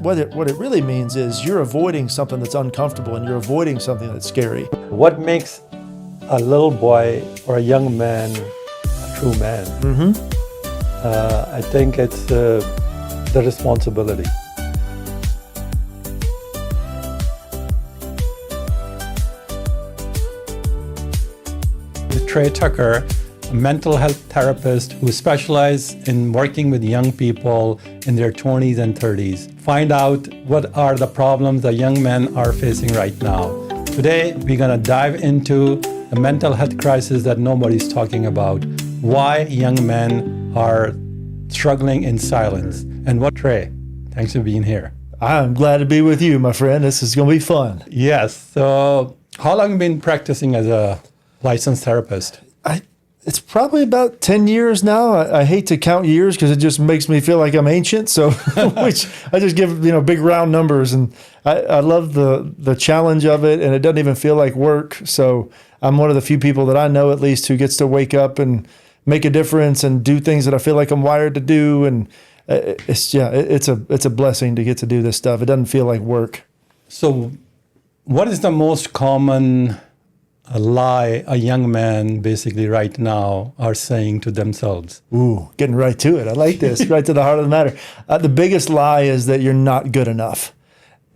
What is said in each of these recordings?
what it really means is you're avoiding something that's uncomfortable and you're avoiding something that's scary. What makes a little boy or a young man a true man? I think it's the responsibility. Trey Tucker, a mental health therapist who specializes in working with young people in their 20s and 30s. Find out what are the problems that young men are facing right now. Today, we're going to dive into the mental health crisis that nobody's talking about, why young men are struggling in silence, and what. Trey, thanks for being here. I'm glad to be with you, my friend. This is going to be fun. Yes. So how long have you been practicing as a licensed therapist? It's probably about 10 years now. I hate to count years because it just makes me feel like I'm ancient. So, which I just give, big round numbers. And I love the challenge of it. And it doesn't even feel like work. So I'm one of the few people that I know at least who gets to wake up and make a difference and do things that I feel like I'm wired to do. And it's a blessing to get to do this stuff. It doesn't feel like work. So what is the most common lie a young man basically right now are saying to themselves? Ooh, getting right to it. I like this, right to the heart of the matter. The biggest lie is that you're not good enough.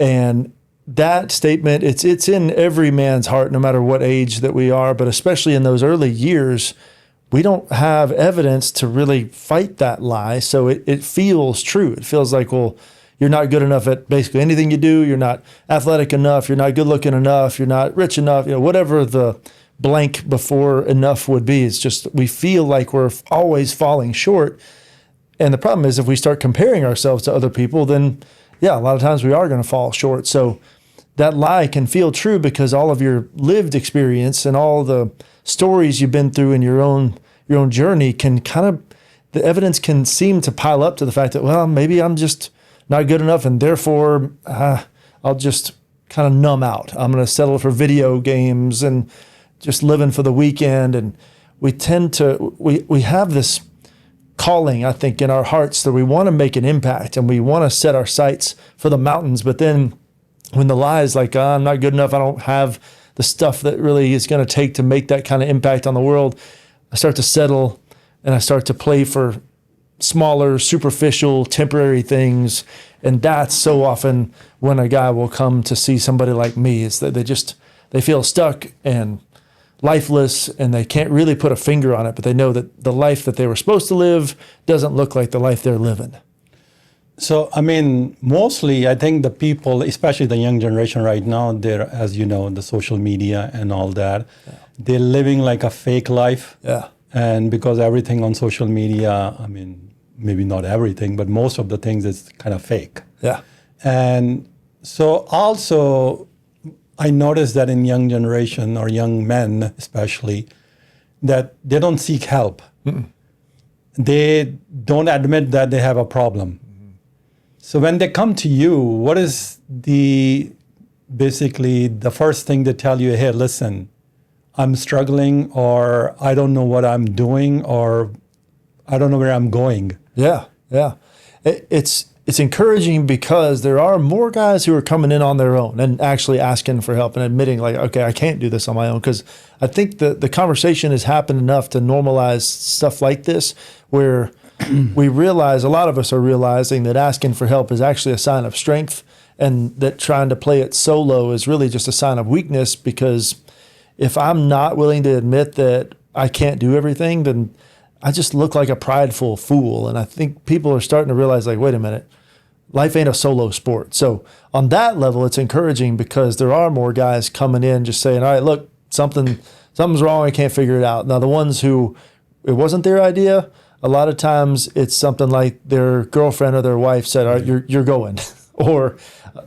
And that statement, it's in every man's heart, no matter what age that we are, but especially in those early years, we don't have evidence to really fight that lie. So it feels true. It feels like, well, you're not good enough at basically anything you do. You're not athletic enough. You're not good looking enough. You're not rich enough. Whatever the blank before enough would be. It's just we feel like we're always falling short. And the problem is if we start comparing ourselves to other people, then a lot of times we are going to fall short. So that lie can feel true because all of your lived experience and all the stories you've been through in your own journey can the evidence can seem to pile up to the fact that, well, maybe I'm just not good enough, and therefore I'll just kind of numb out. I'm going to settle for video games and just living for the weekend. And we tend to, we have this calling, I think, in our hearts that we want to make an impact and we want to set our sights for the mountains. But then when the lie is like, I'm not good enough, I don't have the stuff that really is going to take to make that kind of impact on the world, I start to settle and I start to play for smaller, superficial, temporary things. And that's so often when a guy will come to see somebody like me, is that they feel stuck and lifeless and they can't really put a finger on it, but they know that the life that they were supposed to live doesn't look like the life they're living. So, mostly I think the people, especially the young generation right now, they're, as you know, the social media and all that, they're living like a fake life. Yeah. And because everything on social media, maybe not everything, but most of the things is kind of fake. Yeah. And so also I noticed that in young generation or young men especially, that they don't seek help. They don't admit that they have a problem. So when they come to you, what is basically the first thing they tell you? Hey, listen, I'm struggling, or I don't know what I'm doing, or I don't know where I'm going. Yeah. It's encouraging because there are more guys who are coming in on their own and actually asking for help and admitting like, okay, I can't do this on my own. Because I think the conversation has happened enough to normalize stuff like this where we realize, a lot of us are realizing that asking for help is actually a sign of strength and that trying to play it solo is really just a sign of weakness. Because if I'm not willing to admit that I can't do everything, then I just look like a prideful fool. And I think people are starting to realize like, wait a minute, life ain't a solo sport. So on that level, it's encouraging because there are more guys coming in just saying, all right, look, something's wrong. I can't figure it out. Now, the ones who it wasn't their idea, a lot of times it's something like their girlfriend or their wife said, all right, you're going. Or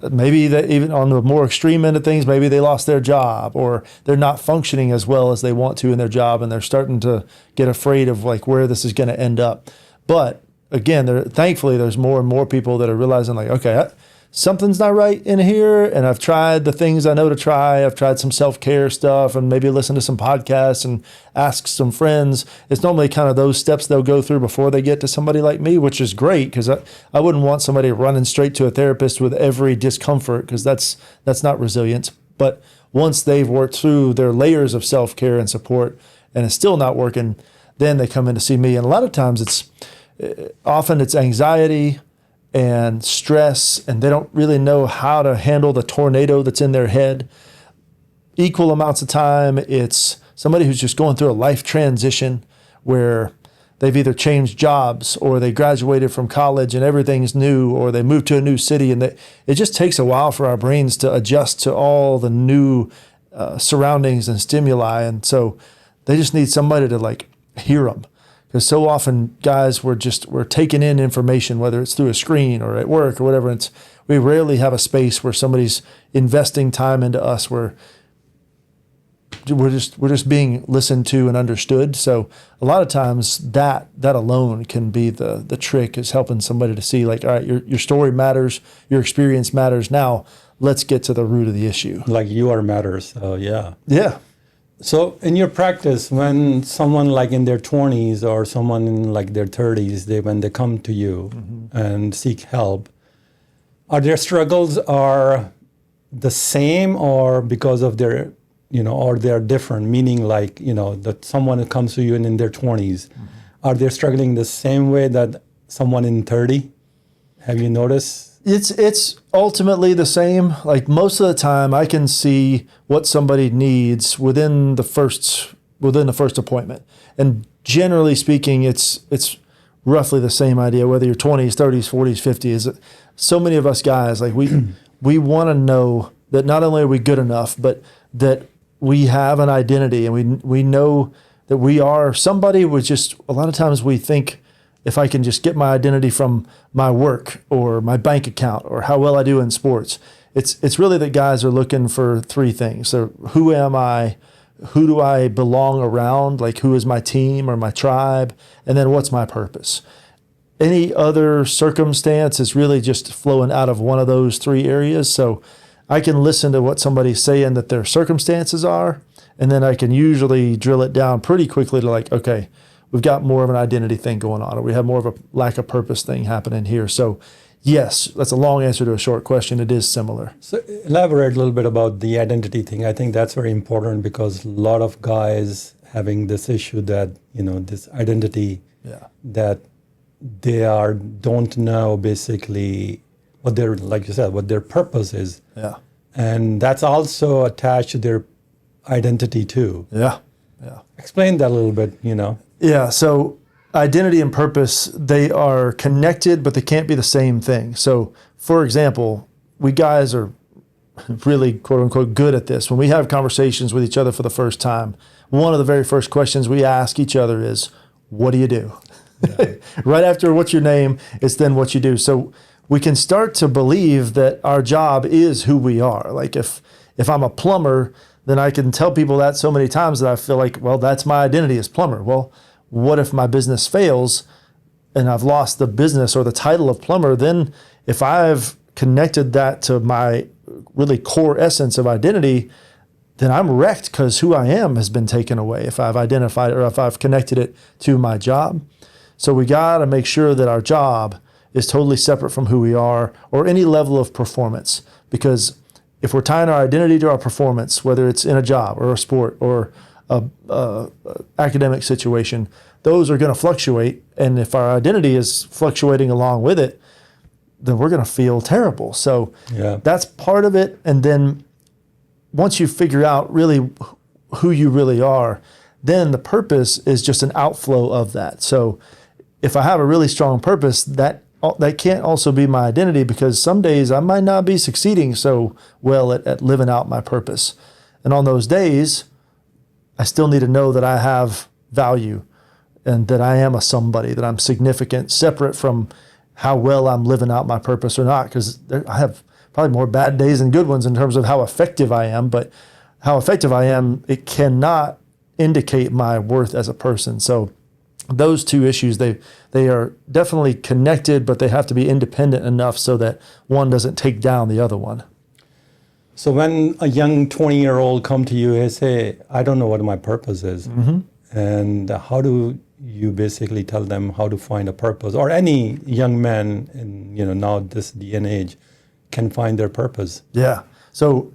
maybe that even on the more extreme end of things, maybe they lost their job or they're not functioning as well as they want to in their job. And they're starting to get afraid of like where this is going to end up. But again, thankfully, there's more and more people that are realizing like, okay, something's not right in here, and I've tried the things I know to try. I've tried some self-care stuff and maybe listen to some podcasts and ask some friends. It's normally kind of those steps they'll go through before they get to somebody like me, which is great because I wouldn't want somebody running straight to a therapist with every discomfort because that's not resilience. But once they've worked through their layers of self-care and support and it's still not working, then they come in to see me. And a lot of times often it's anxiety and stress, and they don't really know how to handle the tornado that's in their head. Equal amounts of time, it's somebody who's just going through a life transition where they've either changed jobs or they graduated from college and everything's new, or they moved to a new city, and it just takes a while for our brains to adjust to all the new surroundings and stimuli. And so they just need somebody to like hear them. Because so often guys we're taking in information, whether it's through a screen or at work or whatever. We rarely have a space where somebody's investing time into us, where we're just being listened to and understood. So a lot of times that alone can be the trick, is helping somebody to see like, all right, your story matters, your experience matters. Now let's get to the root of the issue. Like your matters. Oh yeah. Yeah. So in your practice, when someone like in their 20s or someone in like their 30s, when they come to you and seek help, are their struggles are the same, or because of their, or they're different? Meaning like, that someone who comes to you in their 20s, are they struggling the same way that someone in 30? Have you noticed? It's ultimately the same. Like most of the time I can see what somebody needs within the first appointment. And generally speaking, it's roughly the same idea, whether you're 20s, 30s, 40s, 50s. So many of us guys, like we want to know that not only are we good enough, but that we have an identity, and we know that we are somebody. With just a lot of times we think, if I can just get my identity from my work or my bank account or how well I do in sports, it's really that guys are looking for three things. So who am I? Who do I belong around? Like, who is my team or my tribe? And then what's my purpose? Any other circumstance is really just flowing out of one of those three areas. So I can listen to what somebody's saying that their circumstances are, and then I can usually drill it down pretty quickly to like, okay, we've got more of an identity thing going on, or we have more of a lack of purpose thing happening here. So yes, that's a long answer to a short question. It is similar. So elaborate a little bit about the identity thing. I think that's very important, because a lot of guys having this issue that, this identity, that they don't know basically what their, like you said, what their purpose is. Yeah. And that's also attached to their identity too. Yeah. Yeah. Explain that a little bit, Yeah, so identity and purpose, they are connected, but they can't be the same thing. So, for example, we guys are really, quote unquote, good at this. When we have conversations with each other for the first time, one of the very first questions we ask each other is, what do you do? Yeah. Right after what's your name, it's then what you do. So we can start to believe that our job is who we are. Like if I'm a plumber, then I can tell people that so many times that I feel like, well, that's my identity as plumber. Well, what if my business fails and I've lost the business or the title of plumber? Then if I've connected that to my really core essence of identity, then I'm wrecked, because who I am has been taken away if I've identified or if I've connected it to my job. So we got to make sure that our job is totally separate from who we are or any level of performance, because if we're tying our identity to our performance, whether it's in a job or a sport or a academic situation, those are going to fluctuate. And if our identity is fluctuating along with it, then we're going to feel terrible. So that's part of it. And then once you figure out really who you really are, then the purpose is just an outflow of that. So if I have a really strong purpose, that can't also be my identity, because some days I might not be succeeding so well at living out my purpose. And on those days, I still need to know that I have value and that I am a somebody, that I'm significant, separate from how well I'm living out my purpose or not, because I have probably more bad days than good ones in terms of how effective I am. But how effective I am, it cannot indicate my worth as a person. So those two issues, they are definitely connected, but they have to be independent enough so that one doesn't take down the other one. So when a young 20-year-old come to you and say, I don't know what my purpose is, and how do you basically tell them how to find a purpose? Or any young man in now this day and age can find their purpose. Yeah. So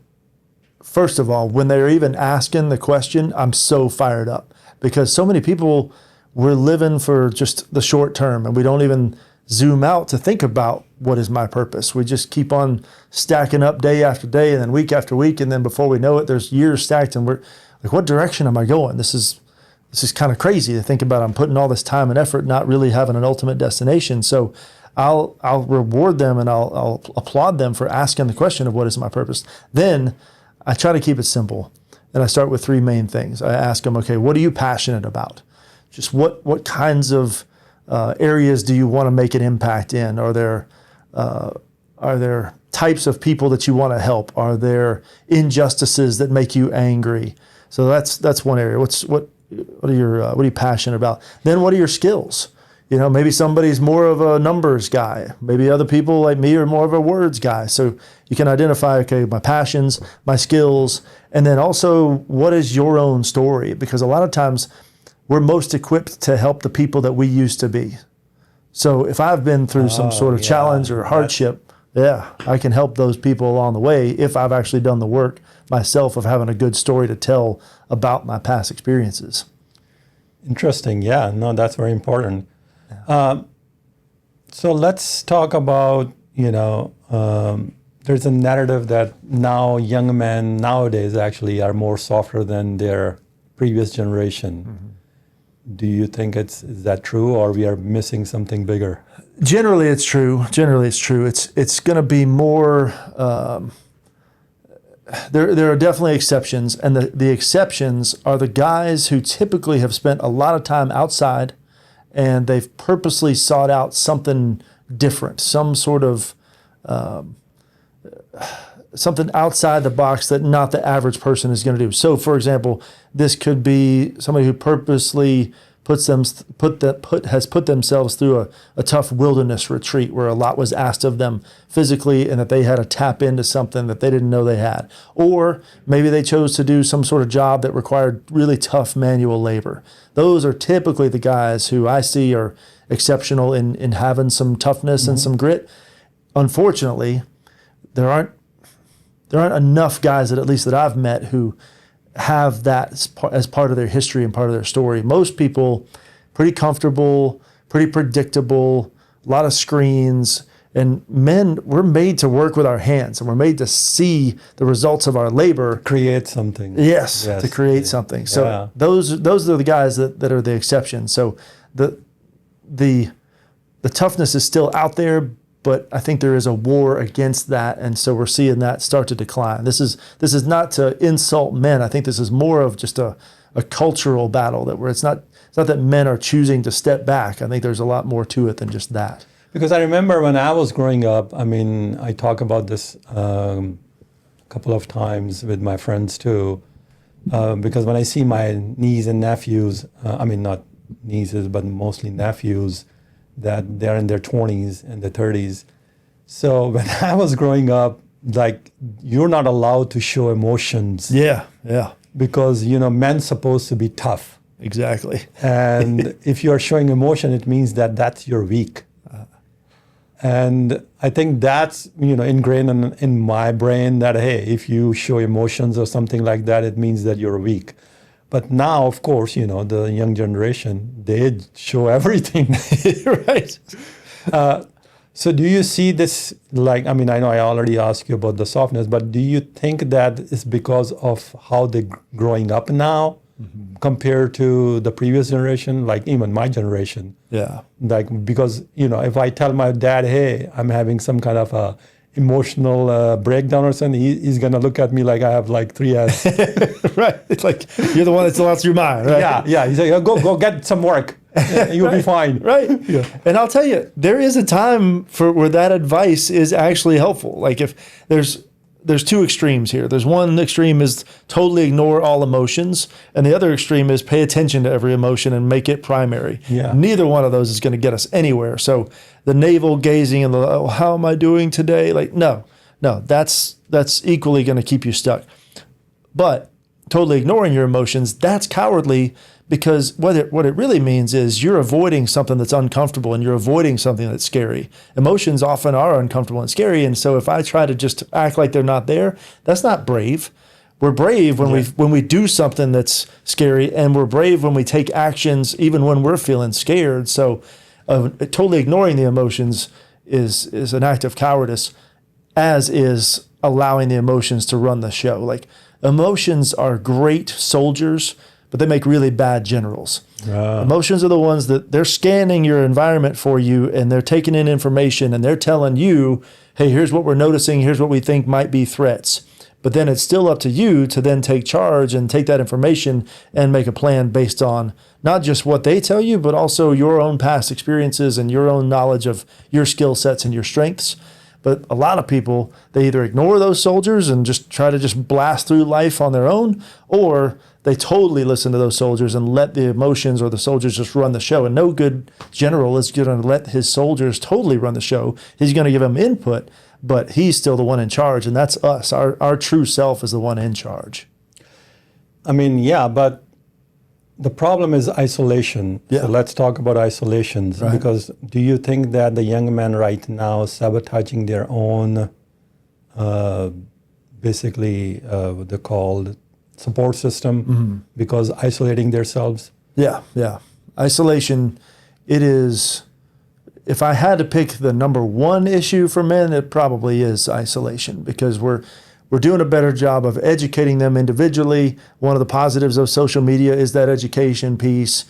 first of all, when they're even asking the question, I'm so fired up because so many people, we're living for just the short term and we don't even zoom out to think about what is my purpose. We just keep on stacking up day after day and then week after week. And then before we know it, there's years stacked and we're like, what direction am I going? This is kind of crazy to think about. I'm putting all this time and effort, not really having an ultimate destination. So I'll reward them and I'll applaud them for asking the question of what is my purpose. Then I try to keep it simple. And I start with three main things. I ask them, okay, what are you passionate about? Just what kinds of areas do you want to make an impact in? Are there types of people that you want to help? Are there injustices that make you angry? So that's one area. What are you passionate about? Then what are your skills? Maybe somebody's more of a numbers guy. Maybe other people like me are more of a words guy. So you can identify, okay, my passions, my skills, and then also what is your own story? Because a lot of times we're most equipped to help the people that we used to be. So if I've been through some sort of challenge or hardship, I can help those people along the way if I've actually done the work myself of having a good story to tell about my past experiences. Interesting. Yeah, no, that's very important. Yeah. So let's talk about, there's a narrative that now young men nowadays actually are more softer than their previous generation. Mm-hmm. Do you think is that true, or we are missing something bigger? Generally, it's true. It's going to be more. There are definitely exceptions, and the exceptions are the guys who typically have spent a lot of time outside, and they've purposely sought out something different, some sort of something outside the box that not the average person is going to do. So, for example, this could be somebody who purposely has put themselves through a tough wilderness retreat where a lot was asked of them physically and that they had to tap into something that they didn't know they had. Or maybe they chose to do some sort of job that required really tough manual labor. Those are typically the guys who I see are exceptional in having some toughness and some grit. Unfortunately, there aren't enough guys at least that I've met who have that as part of their history and part of their story. Most people, pretty comfortable, pretty predictable, a lot of screens. And men, we're made to work with our hands and we're made to see the results of our labor. Create something. Yes, to create something. So those are the guys that are the exceptions. So the toughness is still out there, but I think there is a war against that, and so we're seeing that start to decline. This is not to insult men. I think this is more of just a cultural battle where it's not that men are choosing to step back. I think there's a lot more to it than just that. Because I remember when I was growing up, I talk about this a couple of times with my friends too, because when I see my nieces and nephews, not nieces, but mostly nephews, that they're in their 20s and their 30s. So when I was growing up, like, you're not allowed to show emotions. Yeah. Because, men's supposed to be tough. Exactly. And if you're showing emotion, it means that's you're weak. And I think that's, ingrained in my brain that, hey, if you show emotions or something like that, it means that you're weak. But now, of course, the young generation, they show everything. Right. So do you see this, I know I already asked you about the softness, but do you think that is because of how they're growing up now compared to the previous generation, like even my generation? Yeah. Because, if I tell my dad, hey, I'm having some kind of a emotional breakdown or something, he's going to look at me like I have 3 heads. Right. It's like you're the one that's lost your mind, right? Yeah. He's like, go get some work. You'll be fine. Right. Yeah. And I'll tell you, there is a time where that advice is actually helpful. Like if there's there's two extremes here. There's one extreme is totally ignore all emotions, and the other extreme is pay attention to every emotion and make it primary. Yeah. Neither one of those is going to get us anywhere. So the navel gazing and the, oh, how am I doing today? Like, no, that's equally going to keep you stuck. But totally ignoring your emotions, that's cowardly, because what it really means is you're avoiding something that's uncomfortable and you're avoiding something that's scary. Emotions often are uncomfortable and scary, and so if I try to just act like they're not there, that's not brave. We're brave when we do something that's scary, and we're brave when we take actions even when we're feeling scared. So totally ignoring the emotions is an act of cowardice, as is allowing the emotions to run the show. Like, emotions are great soldiers, but they make really bad generals. Emotions are the ones that they're scanning your environment for you, and they're taking in information, and they're telling you, hey, here's what we're noticing, here's what we think might be threats. But then it's still up to you to then take charge and take that information and make a plan based on not just what they tell you, but also your own past experiences and your own knowledge of your skill sets and your strengths. But a lot of people, they either ignore those soldiers and just try to just blast through life on their own, or they totally listen to those soldiers and let the emotions or the soldiers just run the show. And no good general is going to let his soldiers totally run the show. He's going to give them input, but he's still the one in charge, and that's us. Our true self is the one in charge. I mean, yeah, but the problem is isolation. Yeah. So let's talk about isolations. Right. Because do you think that the young men right now sabotaging their own, basically, what they call support system, because isolating themselves? Yeah. Isolation, it is, if I had to pick the number one issue for men, it probably is isolation, because we're doing a better job of educating them individually. One of the positives of social media is that education piece,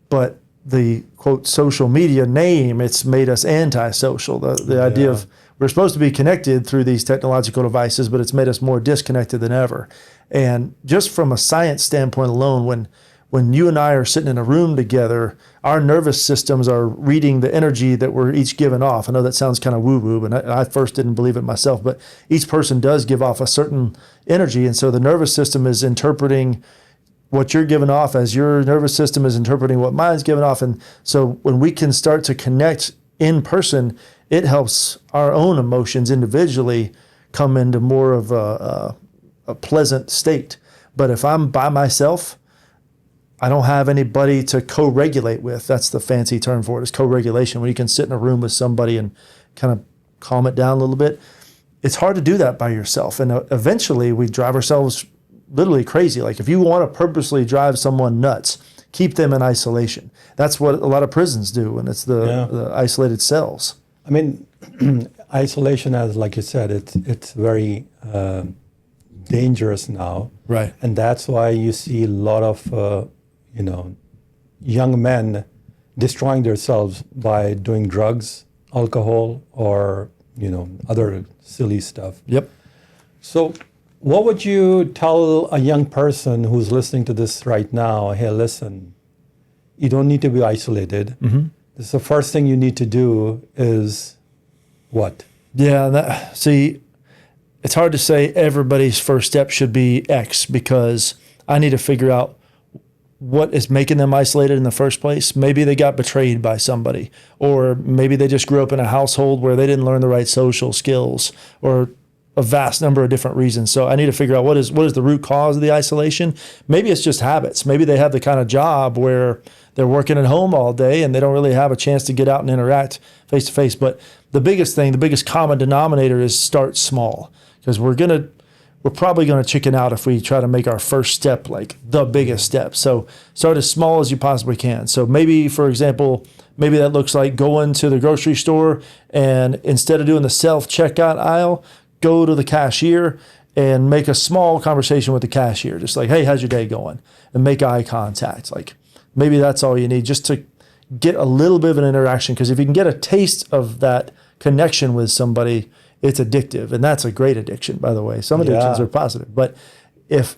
but the quote social media name, it's made us antisocial. The idea of we're supposed to be connected through these technological devices, but it's made us more disconnected than ever. And just from a science standpoint alone, when you and I are sitting in a room together, our nervous systems are reading the energy that we're each giving off. I know that sounds kind of woo-woo, and I first didn't believe it myself, but each person does give off a certain energy, and so the nervous system is interpreting what you're giving off as your nervous system is interpreting what mine's giving off. And so when we can start to connect in person, it helps our own emotions individually come into more of a pleasant state. But if I'm by myself, I don't have anybody to co-regulate with. That's the fancy term for it, is co-regulation. When you can sit in a room with somebody and kind of calm it down a little bit. It's hard to do that by yourself. And eventually we drive ourselves literally crazy. Like, if you want to purposely drive someone nuts, keep them in isolation. That's what a lot of prisons do, and it's the isolated cells. I mean, isolation, as like you said, it's very dangerous now. Right. And that's why you see a lot of young men destroying themselves by doing drugs, alcohol, or other silly stuff. Yep. So what would you tell a young person who's listening to this right now? Hey, listen, you don't need to be isolated. This is the first thing you need to do is what? Yeah, see, it's hard to say everybody's first step should be X, because I need to figure out what is making them isolated in the first place. Maybe they got betrayed by somebody, or maybe they just grew up in a household where they didn't learn the right social skills, or a vast number of different reasons. So I need to figure out what is the root cause of the isolation. Maybe it's just habits. Maybe they have the kind of job where they're working at home all day and they don't really have a chance to get out and interact face to face. But the biggest common denominator is start small, because we're probably going to chicken out if we try to make our first step like the biggest step. So start as small as you possibly can. So maybe, for example, maybe that looks like going to the grocery store, and instead of doing the self-checkout aisle, go to the cashier and make a small conversation with the cashier. Just like, hey, how's your day going? And make eye contact. Like, maybe that's all you need, just to get a little bit of an interaction. Because if you can get a taste of that connection with somebody, it's addictive. And that's a great addiction, by the way. Some addictions are positive. But if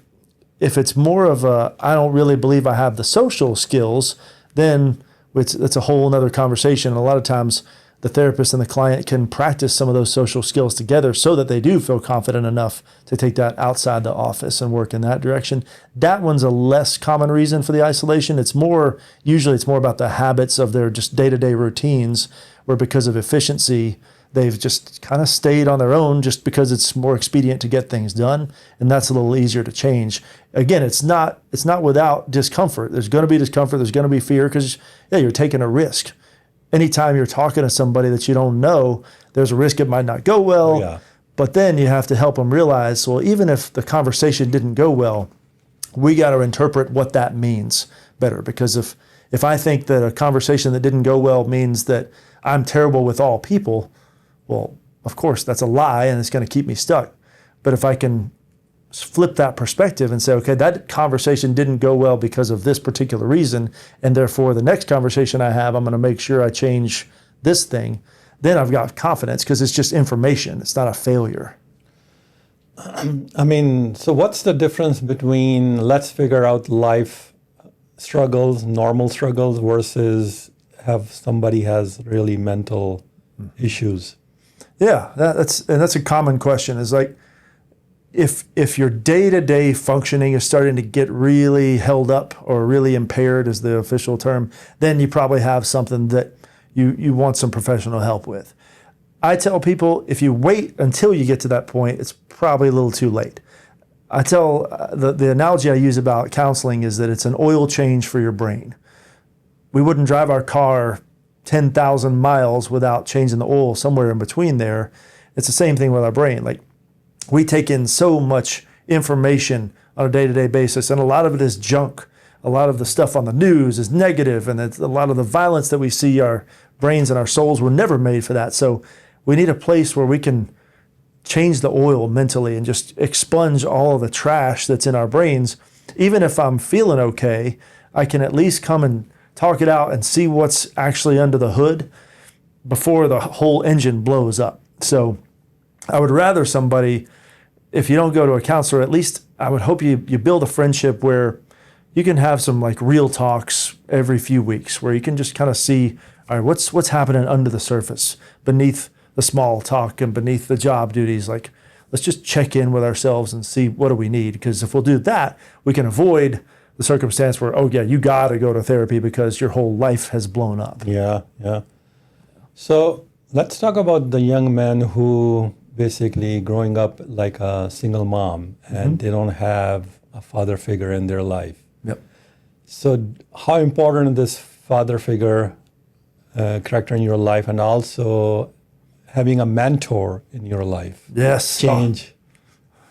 it's more of a, I don't really believe I have the social skills, then it's a whole other conversation. And a lot of times the therapist and the client can practice some of those social skills together so that they do feel confident enough to take that outside the office and work in that direction. That one's a less common reason for the isolation. Usually it's more about the habits of their just day-to-day routines, where because of efficiency, they've just kind of stayed on their own just because it's more expedient to get things done. And that's a little easier to change. Again, it's not without discomfort. There's going to be discomfort. There's going to be fear because you're taking a risk. Anytime you're talking to somebody that you don't know, there's a risk it might not go well. Yeah. But then you have to help them realize, well, even if the conversation didn't go well, we got to interpret what that means better. Because if I think that a conversation that didn't go well means that I'm terrible with all people, well, of course, that's a lie and it's going to keep me stuck. But if I can flip that perspective and say, okay, that conversation didn't go well because of this particular reason, and therefore the next conversation I have, I'm going to make sure I change this thing, then I've got confidence because it's just information. It's not a failure. I mean, so what's the difference between let's figure out life struggles, normal struggles, versus have somebody has really mental issues? Yeah, that's a common question. Is like, if your day-to-day functioning is starting to get really held up or really impaired is the official term, then you probably have something that you want some professional help with. I tell people if you wait until you get to that point, it's probably a little too late. I tell the analogy I use about counseling is that it's an oil change for your brain. We wouldn't drive our car 10,000 miles without changing the oil somewhere in between there. It's the same thing with our brain. Like, we take in so much information on a day-to-day basis, and a lot of it is junk. A lot of the stuff on the news is negative, and a lot of the violence that we see, our brains and our souls were never made for that. So we need a place where we can change the oil mentally and just expunge all of the trash that's in our brains. Even if I'm feeling okay, I can at least come and talk it out and see what's actually under the hood before the whole engine blows up. So I would rather somebody, if you don't go to a counselor, at least I would hope you build a friendship where you can have some like real talks every few weeks, where you can just kind of see, all right, what's happening under the surface, beneath the small talk and beneath the job duties. Like, let's just check in with ourselves and see what do we need. Because if we'll do that, we can avoid the circumstance where, oh yeah, you got to go to therapy because your whole life has blown up. Yeah. So let's talk about the young men who basically growing up like a single mom and they don't have a father figure in their life. Yep. So how important is this father figure character in your life, and also having a mentor in your life? Yes. Change.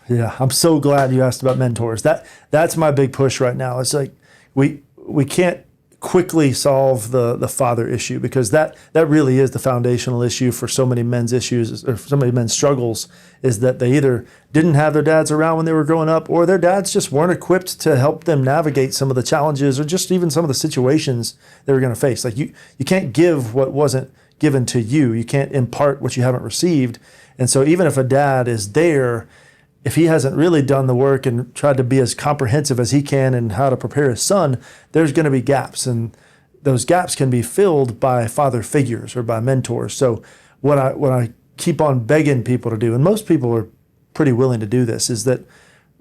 Yeah, I'm so glad you asked about mentors. That's my big push right now. It's like we can't quickly solve the father issue, because that really is the foundational issue for so many men's issues, or so many men's struggles, is that they either didn't have their dads around when they were growing up, or their dads just weren't equipped to help them navigate some of the challenges or just even some of the situations they were going to face. Like, you can't give what wasn't given to you. You can't impart what you haven't received. And so even if a dad is there, if he hasn't really done the work and tried to be as comprehensive as he can in how to prepare his son, there's going to be gaps. And those gaps can be filled by father figures or by mentors. So what I keep on begging people to do, and most people are pretty willing to do this, is that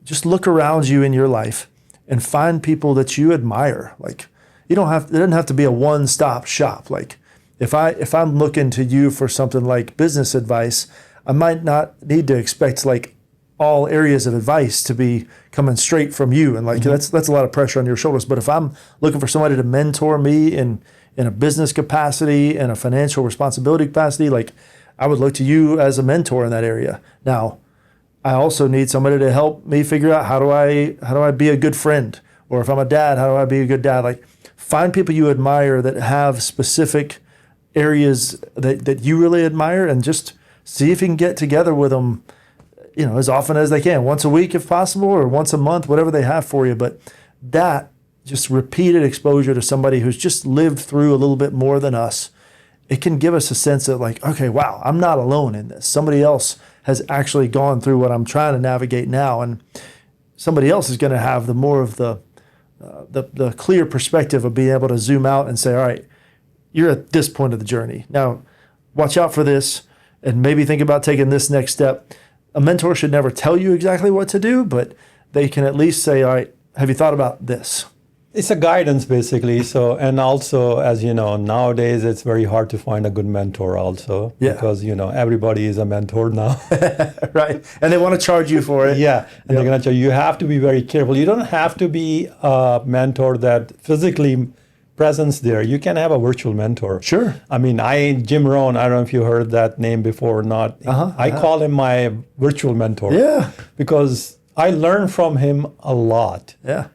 just look around you in your life and find people that you admire. Like, it doesn't have to be a one-stop shop. Like, if I'm looking to you for something like business advice, I might not need to expect like all areas of advice to be coming straight from you, and like that's a lot of pressure on your shoulders. But if I'm looking for somebody to mentor me in a business capacity and a financial responsibility capacity, like, I would look to you as a mentor in that area. Now, I also need somebody to help me figure out how do I be a good friend, or if I'm a dad, how do I be a good dad? Like, find people you admire that have specific areas that you really admire, and just see if you can get together with them, as often as they can, once a week if possible, or once a month, whatever they have for you. But that just repeated exposure to somebody who's just lived through a little bit more than us, it can give us a sense of like, okay, wow, I'm not alone in this. Somebody else has actually gone through what I'm trying to navigate now, and somebody else is going to have the more of the clear perspective of being able to zoom out and say, all right, you're at this point of the journey. Now, watch out for this, and maybe think about taking this next step. A mentor should never tell you exactly what to do, but they can at least say, all right, have you thought about this? It's a guidance basically. So, and also, as you know, nowadays it's very hard to find a good mentor also, Yeah. because, you know, everybody is a mentor now. Right. And they want to charge you for it. Yeah, and they're gonna tell you have to be very careful. You don't have to be a mentor that physically presence there. You can have a virtual mentor. Sure. I mean, Jim Rohn, I don't know if you heard that name before or not. I call him my virtual mentor. Yeah. Because I learned from him a lot. Yeah.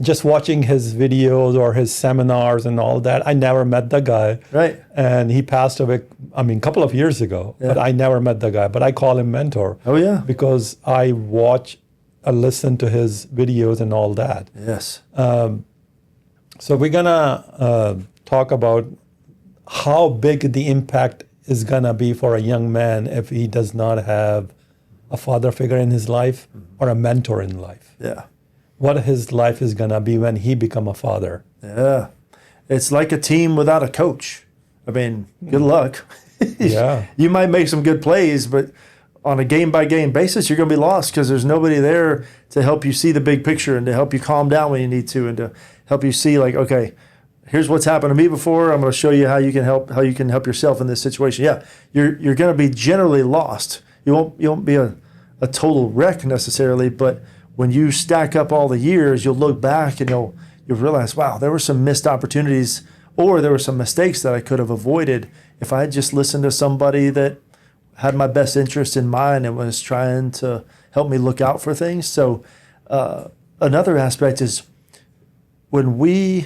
Just watching his videos or his seminars and all that. I never met the guy. Right. And he passed away, I mean, a couple of years ago, but I never met the guy. But I call him mentor. Oh, yeah. Because I watch, I listen to his videos and all that. Yes. So we're gonna talk about how big the impact is gonna be for a young man if he does not have a father figure in his life or a mentor in life. Yeah. What his life is gonna be when he become a father. Yeah. It's like a team without a coach. I mean, good luck. Yeah. You might make some good plays, but on a game by game basis, you're going to be lost because there's nobody there to help you see the big picture and to help you calm down when you need to and to help you see, like, okay, here's what's happened to me before. I'm going to show you how you can help yourself in this situation. Yeah, you're going to be generally lost. You won't be a total wreck necessarily, but when you stack up all the years, you'll look back and you'll realize, wow, there were some missed opportunities, or there were some mistakes that I could have avoided if I had just listened to somebody that had my best interest in mind and was trying to help me look out for things. So another aspect is when we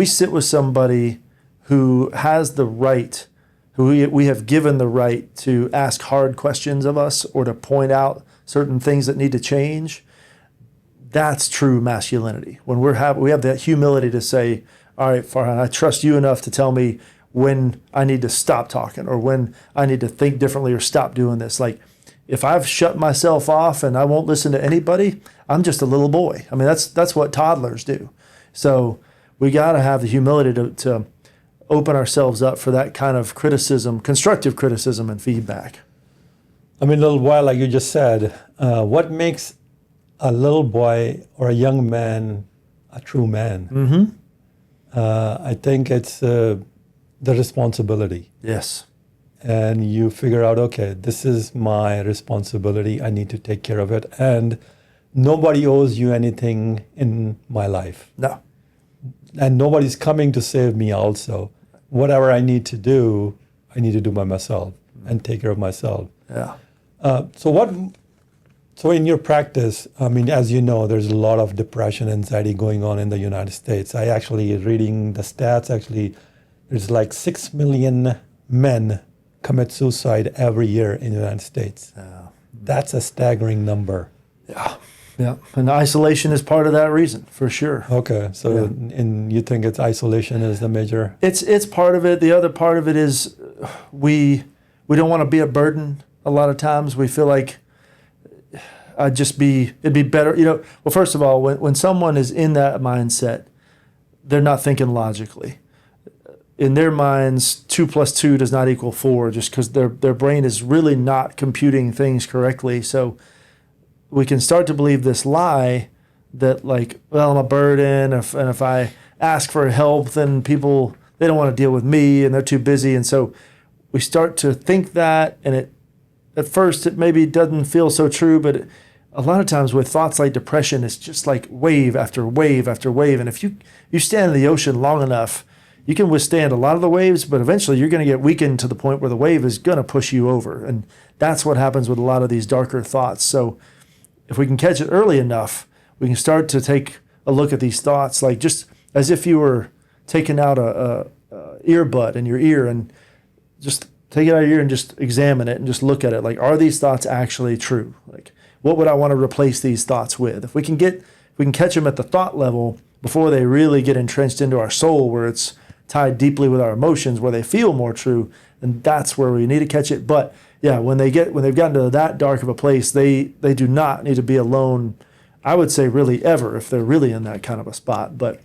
sit with somebody who has the right, who we have given the right to ask hard questions of us or to point out certain things that need to change, that's true masculinity. When we have that humility to say, all right, Farhan, I trust you enough to tell me when I need to stop talking or when I need to think differently or stop doing this. Like, if I've shut myself off and I won't listen to anybody, I'm just a little boy. I mean, that's what toddlers do. So we got to have the humility to open ourselves up for that kind of criticism, constructive criticism and feedback. I mean, a little while, like you just said, what makes a little boy or a young man a true man? Mm-hmm. I think it's the responsibility. Yes. And you figure out, okay, this is my responsibility. I need to take care of it. And nobody owes you anything in my life. No. And nobody's coming to save me also. Whatever I need to do by myself and take care of myself. Yeah. So in your practice, I mean, as you know, there's a lot of depression, anxiety going on in the United States. I actually, reading the stats, there's like 6 million men commit suicide every year in the United States. Yeah. That's a staggering number. Yeah. Yeah. And isolation is part of that reason, for sure. Okay. So and you think it's isolation is the major? It's part of it. The other part of it is we don't want to be a burden a lot of times. We feel like it'd be better, well, first of all, when someone is in that mindset, they're not thinking logically. In their minds, 2 + 2 does not equal 4, just because their brain is really not computing things correctly. So we can start to believe this lie that, like, well, I'm a burden, and if I ask for help, then people, they don't want to deal with me and they're too busy. And so we start to think that, and at first it maybe doesn't feel so true, but a lot of times with thoughts like depression, it's just like wave after wave after wave. And if you stand in the ocean long enough, you can withstand a lot of the waves, but eventually you're going to get weakened to the point where the wave is going to push you over. And that's what happens with a lot of these darker thoughts. So if we can catch it early enough, we can start to take a look at these thoughts, like just as if you were taking out a earbud in your ear, and just take it out of your ear and just examine it and just look at it. Like, are these thoughts actually true? Like, what would I want to replace these thoughts with? If we can catch them at the thought level before they really get entrenched into our soul, where it's tied deeply with our emotions, where they feel more true, then that's where we need to catch it. But yeah, when they've gotten to that dark of a place, they do not need to be alone, I would say, really ever, if they're really in that kind of a spot. But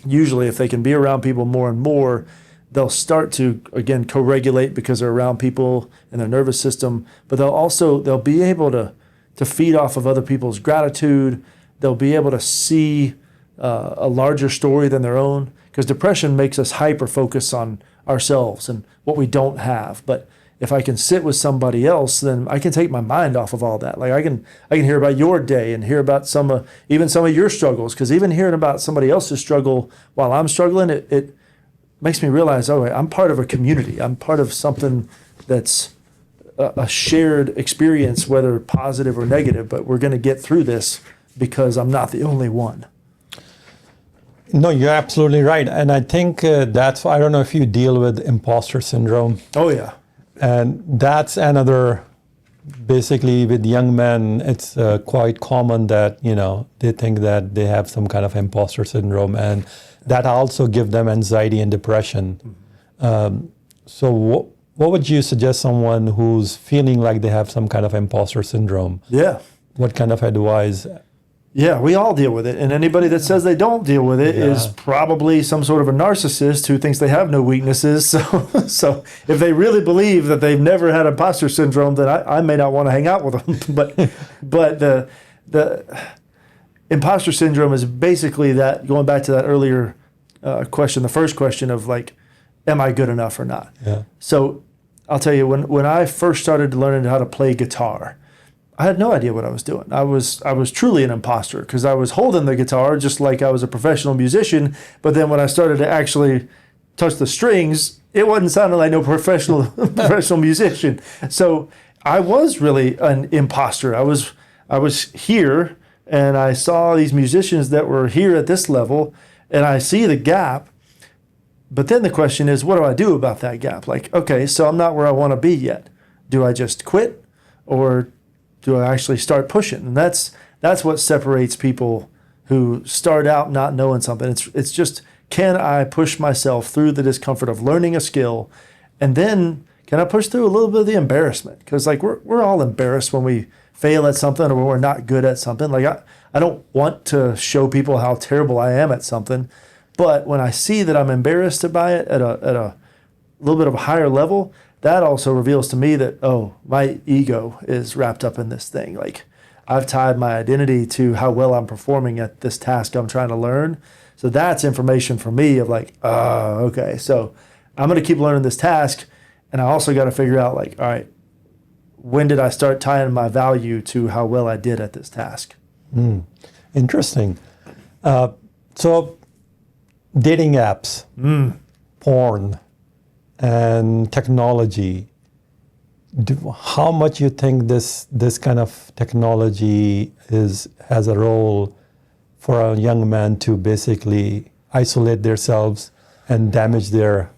usually if they can be around people more and more, they'll start to, again, co-regulate because they're around people in their nervous system, but they'll be able to feed off of other people's gratitude. They'll be able to see a larger story than their own, because depression makes us hyper-focus on ourselves and what we don't have. But if I can sit with somebody else, then I can take my mind off of all that. Like I can hear about your day and hear about even some of your struggles, because even hearing about somebody else's struggle while I'm struggling, it makes me realize, oh, I'm part of a community. I'm part of something that's a shared experience, whether positive or negative, but we're going to get through this because I'm not the only one. No, you're absolutely right. And I think that's, I don't know if you deal with imposter syndrome. Oh, yeah. And that's another, basically with young men, it's quite common that, they think that they have some kind of imposter syndrome, and that also give them anxiety and depression. So what would you suggest someone who's feeling like they have some kind of imposter syndrome? Yeah. What kind of advice? Yeah, we all deal with it. And anybody that says they don't deal with it is probably some sort of a narcissist who thinks they have no weaknesses. So if they really believe that they've never had imposter syndrome, then I may not want to hang out with them. But the imposter syndrome is basically that, going back to that earlier question, the first question of like, am I good enough or not? Yeah. So I'll tell you, when I first started learning how to play guitar, I had no idea what I was doing. I was truly an imposter, because I was holding the guitar just like I was a professional musician. But then when I started to actually touch the strings, it wasn't sounding like no professional musician. So I was really an imposter. I was here, and I saw these musicians that were here at this level, and I see the gap. But then the question is, what do I do about that gap? Like, okay, so I'm not where I want to be yet. Do I just quit, or do I actually start pushing? And that's what separates people who start out not knowing something. It's just, can I push myself through the discomfort of learning a skill, and then can I push through a little bit of the embarrassment? Because like we're all embarrassed when we fail at something or when we're not good at something. Like I don't want to show people how terrible I am at something, but when I see that I'm embarrassed by it at a little bit of a higher level, that also reveals to me that, oh, my ego is wrapped up in this thing. Like, I've tied my identity to how well I'm performing at this task I'm trying to learn. So that's information for me of like, okay, so I'm going to keep learning this task. And I also got to figure out like, all right, when did I start tying my value to how well I did at this task? Interesting. So dating apps, porn, and technology, how much you think this kind of technology has a role for a young man to basically isolate themselves and damage their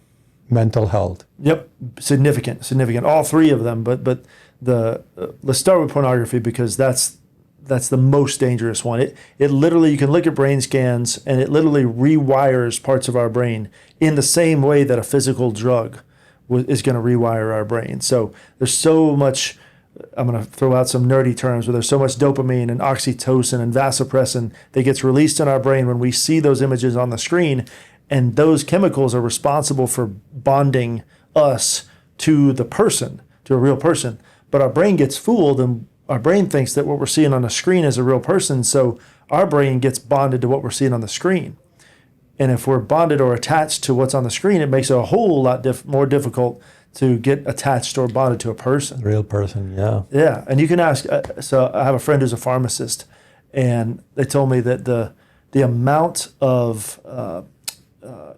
mental health? Yep, significant. All three of them, but let's start with pornography, because that's the most dangerous one. It literally, you can look at brain scans, and it literally rewires parts of our brain in the same way that a physical drug is going to rewire our brain. So there's so much, I'm going to throw out some nerdy terms, but there's so much dopamine and oxytocin and vasopressin that gets released in our brain when we see those images on the screen. And those chemicals are responsible for bonding us to the person, to a real person. But our brain gets fooled, and our brain thinks that what we're seeing on the screen is a real person. So our brain gets bonded to what we're seeing on the screen. And if we're bonded or attached to what's on the screen, it makes it a whole lot more difficult to get attached or bonded to a person. Real person, yeah. Yeah, and you can ask, so I have a friend who's a pharmacist, and they told me that the amount of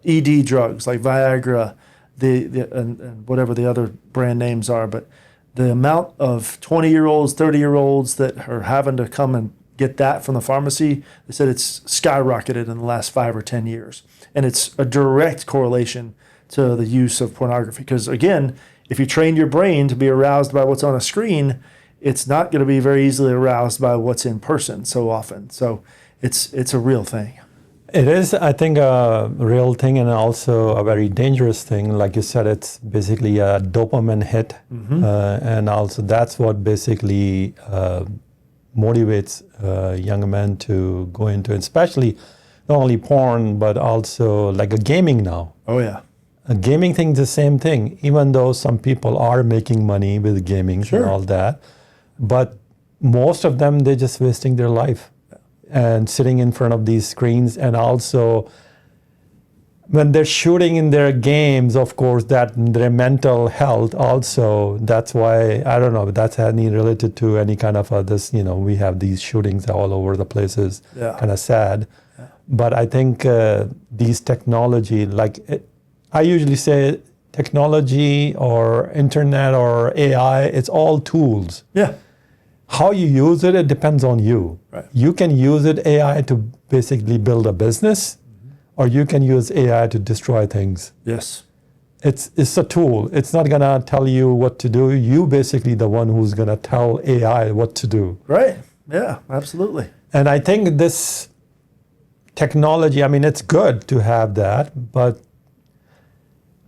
ED drugs like Viagra, and whatever the other brand names are, but the amount of 20-year-olds, 30-year-olds that are having to come and get that from the pharmacy, they said it's skyrocketed in the last 5 or 10 years. And it's a direct correlation to the use of pornography. Because again, if you train your brain to be aroused by what's on a screen, it's not going to be very easily aroused by what's in person so often. So it's a real thing. It is, I think, a real thing, and also a very dangerous thing. Like you said, it's basically a dopamine hit. And also that's what basically motivates young men to go into, especially not only porn, but also like a gaming now. Oh, yeah. Gaming thing is the same thing, even though some people are making money with gaming and all that. But most of them, they're just wasting their life and sitting in front of these screens. And also, when they're shooting in their games, of course, that their mental health also, that's why, I don't know, that's any related to any kind of this, we have these shootings all over the places, kind of sad. Yeah. But I think these technology, I usually say technology or internet or AI, it's all tools. Yeah. How you use it, it depends on you. Right. You can use it, AI, to basically build a business, or you can use AI to destroy things. Yes. It's a tool. It's not going to tell you what to do. You basically the one who's going to tell AI what to do. Right. Yeah, absolutely. And I think this technology, I mean, it's good to have that, but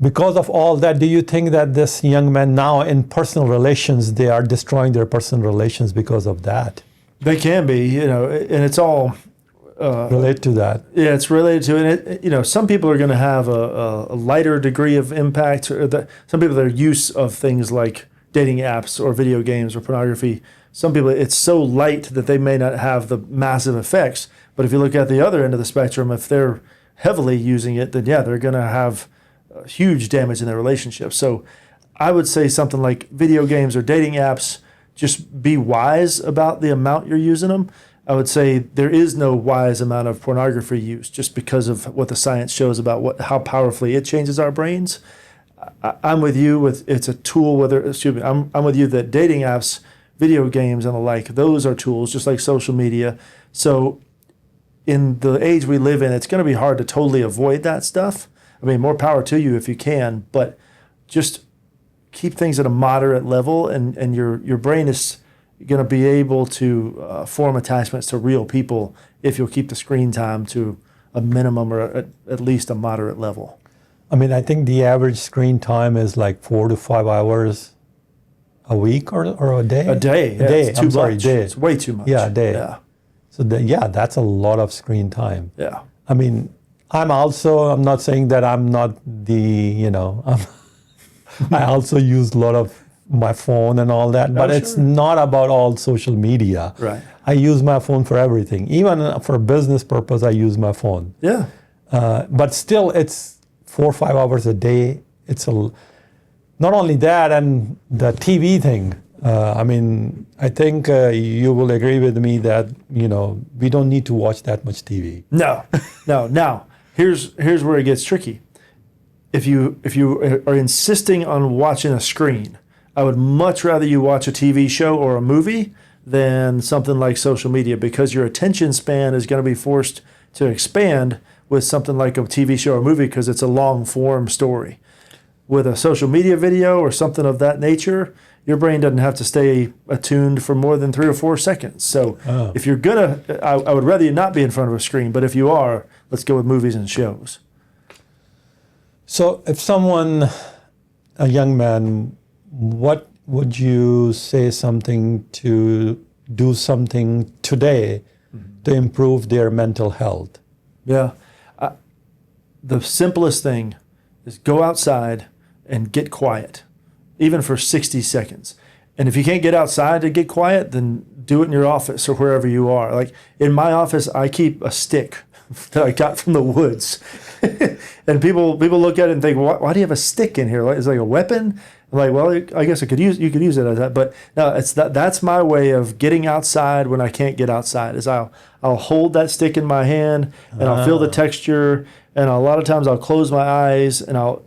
because of all that, do you think that this young men now in personal relations, they are destroying their personal relations because of that? They can be, and it's all relate to that. Yeah, it's related to it. Some people are going to have a lighter degree of impact, or some people, their use of things like dating apps or video games or pornography, some people, it's so light that they may not have the massive effects. But if you look at the other end of the spectrum, if they're heavily using it, then yeah, they're going to have huge damage in their relationship. So I would say something like video games or dating apps, just be wise about the amount you're using them. I would say there is no wise amount of pornography use just because of what the science shows about how powerfully it changes our brains. I'm with you with it's a tool, I'm with you that dating apps, video games and the like, those are tools just like social media. So in the age we live in, it's going to be hard to totally avoid that stuff. I mean, more power to you if you can, but just keep things at a moderate level, and your brain is going to be able to form attachments to real people if you'll keep the screen time to a minimum or at least a moderate level. I mean, I think the average screen time is like 4 to 5 hours a week or a day? A day. Yeah, a day. It's too much. Day. It's way too much. Yeah, a day. Yeah. So, that's a lot of screen time. Yeah. I mean, I'm not saying that I'm not I also use a lot of my phone and all that, but it's not about all social media. Right. I use my phone for everything. Even for business purpose, I use my phone. Yeah. But still, it's 4 or 5 hours a day. Not only that, and the TV thing. I mean, I think you will agree with me that, we don't need to watch that much TV. No. Now, here's where it gets tricky. If you are insisting on watching a screen, I would much rather you watch a TV show or a movie than something like social media, because your attention span is going to be forced to expand with something like a TV show or movie because it's a long form story. With a social media video or something of that nature, your brain doesn't have to stay attuned for more than 3 or 4 seconds. So if you're I would rather you not be in front of a screen, but if you are, let's go with movies and shows. So if someone, a young man, what would you say something to do something today to improve their mental health? Yeah. The simplest thing is go outside and get quiet, even for 60 seconds. And if you can't get outside to get quiet, then do it in your office or wherever you are. Like in my office, I keep a stick that I got from the woods. And people look at it and think, why do you have a stick in here? Is it like a weapon? I'm like, well, I guess you could use it as that. But no, that's my way of getting outside when I can't get outside, is I'll hold that stick in my hand and I'll feel the texture, and a lot of times I'll close my eyes and I'll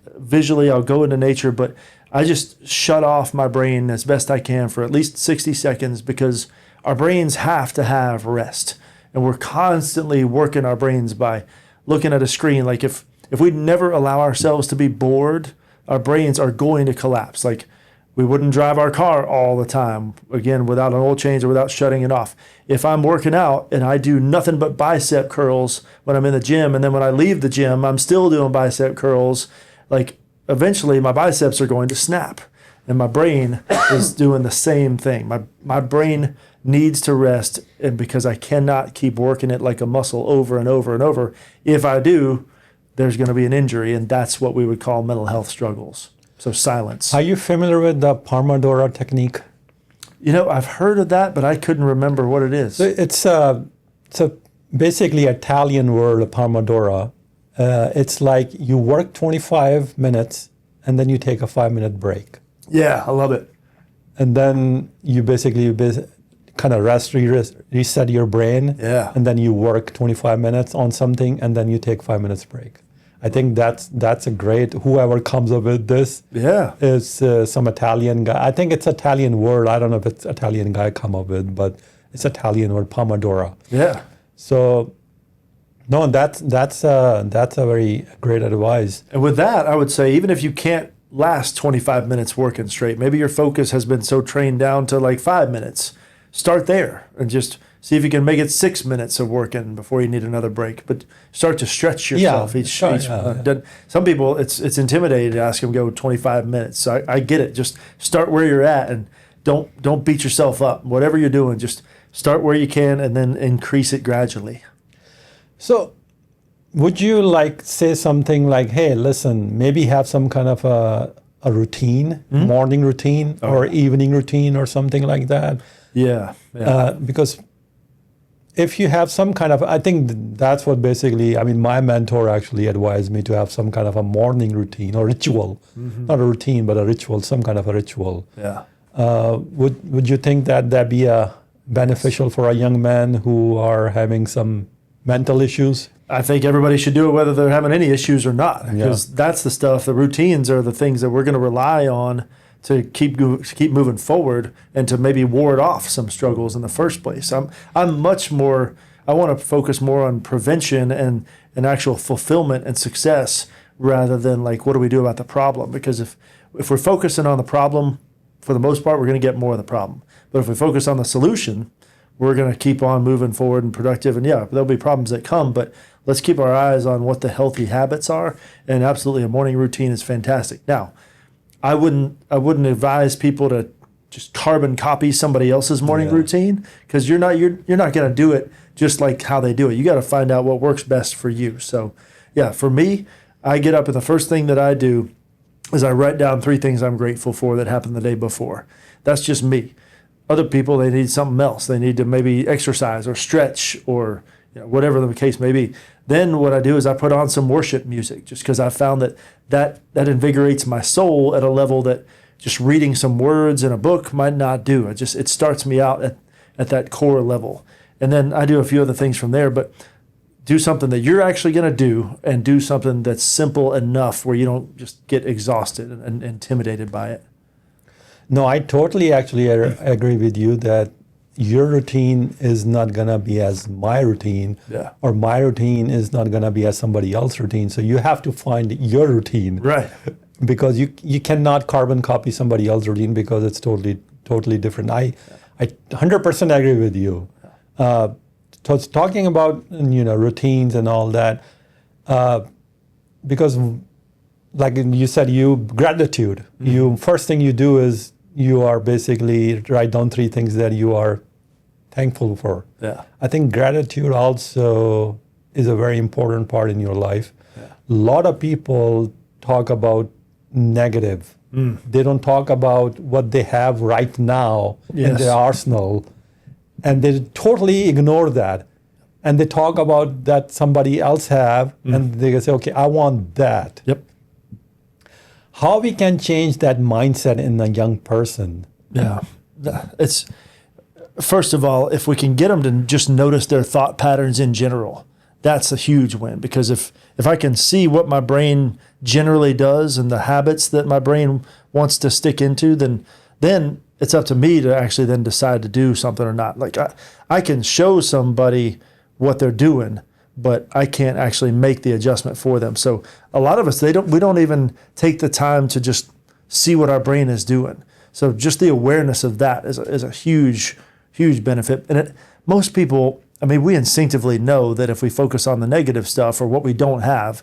go into nature, but I just shut off my brain as best I can for at least 60 seconds, because our brains have to have rest. And we're constantly working our brains by looking at a screen. Like if we never allow ourselves to be bored, our brains are going to collapse. Like we wouldn't drive our car all the time, again, without an oil change or without shutting it off. If I'm working out and I do nothing but bicep curls when I'm in the gym, and then when I leave the gym, I'm still doing bicep curls, like eventually my biceps are going to snap. And my brain is doing the same thing. My brain needs to rest, and because I cannot keep working it like a muscle over and over and over. If I do, there's going to be an injury, and that's what we would call mental health struggles. So silence. Are you familiar with the Pomodoro technique? I've heard of that, but I couldn't remember what it is. It's basically Italian word, Pomodoro. It's like you work 25 minutes and then you take a 5-minute break. Yeah, I love it. And then you basically kind of reset your brain. Yeah. And then you work 25 minutes on something and then you take 5 minutes break. I think that's a great, whoever comes up with this is some Italian guy. I think it's Italian word. I don't know if it's Italian guy come up with, but it's Italian word, Pomodoro. Yeah. So, no, that's a very great advice. And with that, I would say, even if you can't last 25 minutes working straight, maybe your focus has been so trained down to like 5 minutes. Start there and just see if you can make it 6 minutes of working before you need another break. But start to stretch yourself. Some people, it's intimidating to ask them to go 25 minutes. So I get it. Just start where you're at and don't beat yourself up. Whatever you're doing, just start where you can and then increase it gradually. So would you say something like, hey, listen, maybe have some kind of a routine, morning routine or evening routine or something like that? Yeah. Because if you have some kind of, I think that's what basically, my mentor actually advised me to have some kind of a morning routine or ritual, not a routine, but a ritual, some kind of a ritual. Yeah. Would you think that'd be beneficial for a young man who are having some mental issues? I think everybody should do it whether they're having any issues or not, because that's the stuff, the routines are the things that we're going to rely on to keep moving forward and to maybe ward off some struggles in the first place. I'm much more, I want to focus more on prevention and actual fulfillment and success rather than what do we do about the problem? Because if we're focusing on the problem, for the most part, we're going to get more of the problem. But if we focus on the solution, we're going to keep on moving forward and productive. And there'll be problems that come, but let's keep our eyes on what the healthy habits are. And absolutely, a morning routine is fantastic. Now, I wouldn't advise people to just carbon copy somebody else's morning routine, because you're not going to do it just like how they do it. You got to find out what works best for you. So, for me, I get up and the first thing that I do is I write down 3 things I'm grateful for that happened the day before. That's just me. Other people, they need something else. They need to maybe exercise or stretch or whatever the case may be. Then what I do is I put on some worship music, just because I found that invigorates my soul at a level that just reading some words in a book might not do. It starts me out at that core level. And then I do a few other things from there, but do something that you're actually going to do, and do something that's simple enough where you don't just get exhausted and intimidated by it. No, I totally actually agree with you that your routine is not going to be as my routine, or my routine is not going to be as somebody else's routine. So you have to find your routine. Right. Because you cannot carbon copy somebody else's routine, because it's totally different. I 100% agree with you. So talking about routines and all that, because like you said, gratitude. First thing you do is you are basically write down 3 things that you are thankful for. Yeah. I think gratitude also is a very important part in your life. Yeah. A lot of people talk about negative. They don't talk about what they have right now in their arsenal, and they totally ignore that. And they talk about that somebody else have, and they say, okay, I want that. Yep. How we can change that mindset in a young person? Yeah. It's, first of all, if we can get them to just notice their thought patterns in general, that's a huge win. Because if I can see what my brain generally does and the habits that my brain wants to stick into, then it's up to me to actually then decide to do something or not. Like I can show somebody what they're doing, but I can't actually make the adjustment for them. So a lot of us, we don't even take the time to just see what our brain is doing. So just the awareness of that is a huge, huge benefit. And most people, we instinctively know that if we focus on the negative stuff or what we don't have,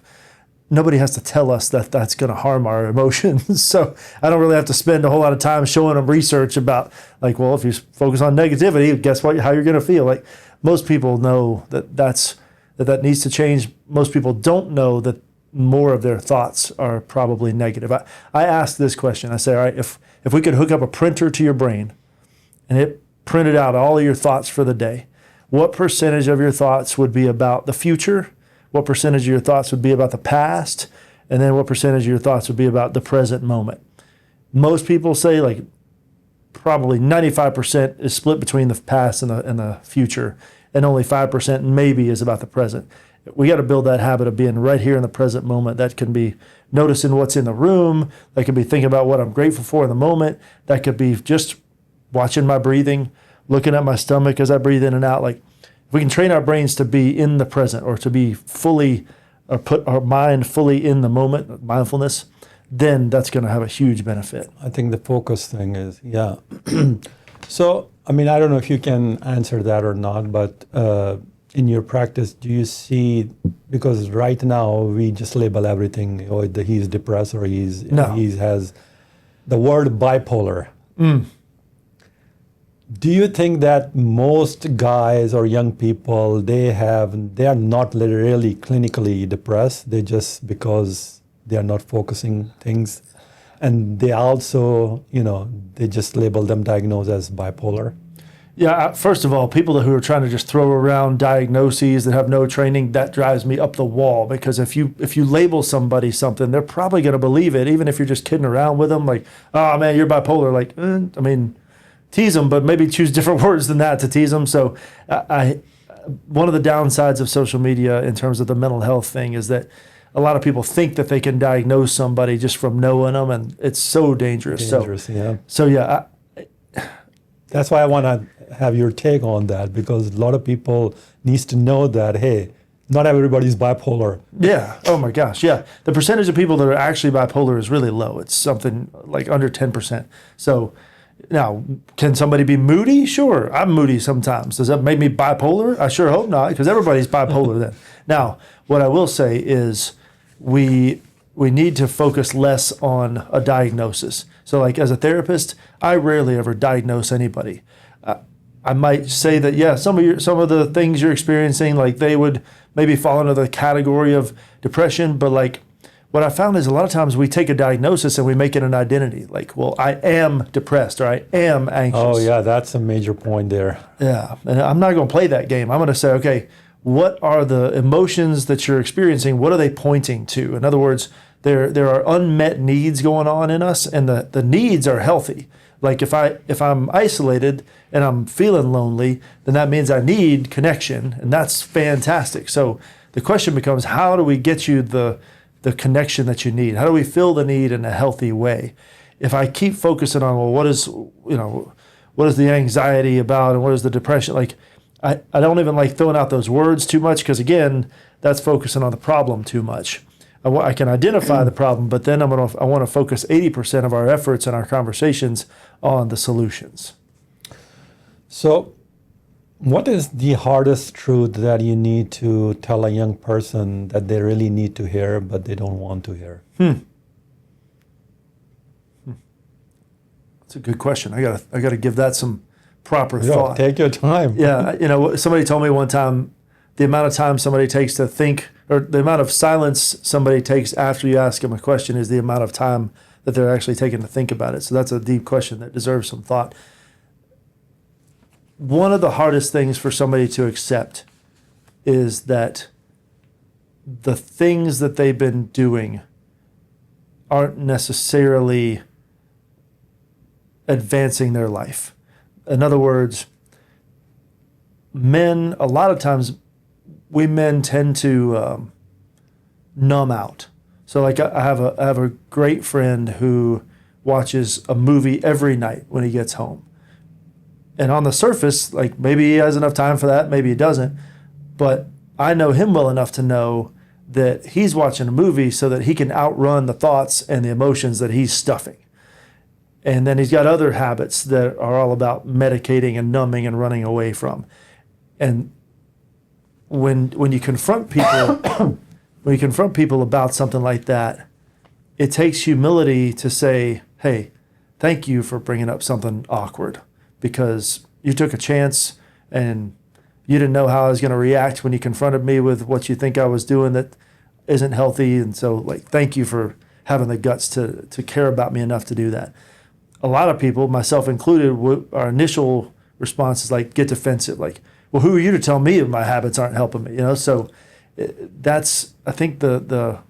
nobody has to tell us that that's going to harm our emotions. So I don't really have to spend a whole lot of time showing them research about if you focus on negativity, guess what? How you're going to feel. Most people know that needs to change. Most people don't know that more of their thoughts are probably negative. I ask this question. I say, all right, if we could hook up a printer to your brain and it printed out all of your thoughts for the day, what percentage of your thoughts would be about the future? What percentage of your thoughts would be about the past? And then what percentage of your thoughts would be about the present moment? Most people say like probably 95% is split between the past and the future, and only 5% maybe is about the present. We got to build that habit of being right here in the present moment. That can be noticing what's in the room. That could be thinking about what I'm grateful for in the moment. That could be just watching my breathing, looking at my stomach as I breathe in and out. Like, if we can train our brains to be in the present, or to be fully, or put our mind fully in the moment, mindfulness, then that's going to have a huge benefit. I think the focus thing is, yeah. So, I mean, I don't know if you can answer that or not, but in your practice, do you see, because right now we just label everything, oh, he's depressed or he has the word bipolar. Do you think that most guys or young people, they are not really clinically depressed, they just because they are not focusing things, and they also, they just label them diagnosed as bipolar? Yeah, first of all, people who are trying to just throw around diagnoses that have no training, that drives me up the wall, because if you label somebody something, they're probably going to believe it, even if you're just kidding around with them, like, oh man, you're bipolar. Like, I mean, tease them, but maybe choose different words than that to tease them. So one of the downsides of social media in terms of the mental health thing is that a lot of people think that they can diagnose somebody just from knowing them, and it's so dangerous. So yeah. That's why I want to have your take on that, because a lot of people needs to know that, hey, not everybody's bipolar. Yeah. Oh my gosh. Yeah. The percentage of people that are actually bipolar is really low. It's something like under 10%. So now, can somebody be moody? Sure. I'm moody sometimes. Does that make me bipolar? I sure hope not, because everybody's bipolar then. Now, what I will say is we need to focus less on a diagnosis. So like as a therapist, I rarely ever diagnose anybody. I might say that, yeah, some of the things you're experiencing, like they would maybe fall into the category of depression, but like what I found is a lot of times we take a diagnosis and we make it an identity. Like, well, I am depressed, or I am anxious. Oh yeah, that's a major point there. Yeah, and I'm not going to play that game. I'm going to say, okay, what are the emotions that you're experiencing? What are they pointing to? In other words, there are unmet needs going on in us, and the needs are healthy. Like if I'm isolated and I'm feeling lonely, then that means I need connection, and that's fantastic. So the question becomes, how do we get you the connection that you need? How do we fill the need in a healthy way? If I keep focusing on, well, what is the anxiety about, and what is the depression? Like, I don't even like throwing out those words too much, because again, that's focusing on the problem too much. I can identify the problem, but then I want to focus 80% of our efforts and our conversations on the solutions. So what is the hardest truth that you need to tell a young person that they really need to hear, but they don't want to hear? That's a good question. I gotta give that some proper thought. Take your time. Yeah, somebody told me one time the amount of time somebody takes to think, or the amount of silence somebody takes after you ask them a question, is the amount of time that they're actually taking to think about it. So that's a deep question that deserves some thought. One of the hardest things for somebody to accept is that the things that they've been doing aren't necessarily advancing their life. In other words, men, a lot of times, we men tend to numb out. So like I have a great friend who watches a movie every night when he gets home. And on the surface, like maybe he has enough time for that, maybe he doesn't. But I know him well enough to know that he's watching a movie so that he can outrun the thoughts and the emotions that he's stuffing. And then he's got other habits that are all about medicating and numbing and running away from. And when you confront people about something like that, it takes humility to say, hey, thank you for bringing up something awkward, because you took a chance and you didn't know how I was going to react when you confronted me with what you think I was doing that isn't healthy. And so, like, thank you for having the guts to care about me enough to do that. A lot of people, myself included, our initial response is like, get defensive. Like, well, who are you to tell me if my habits aren't helping me? You know, so that's, I think, the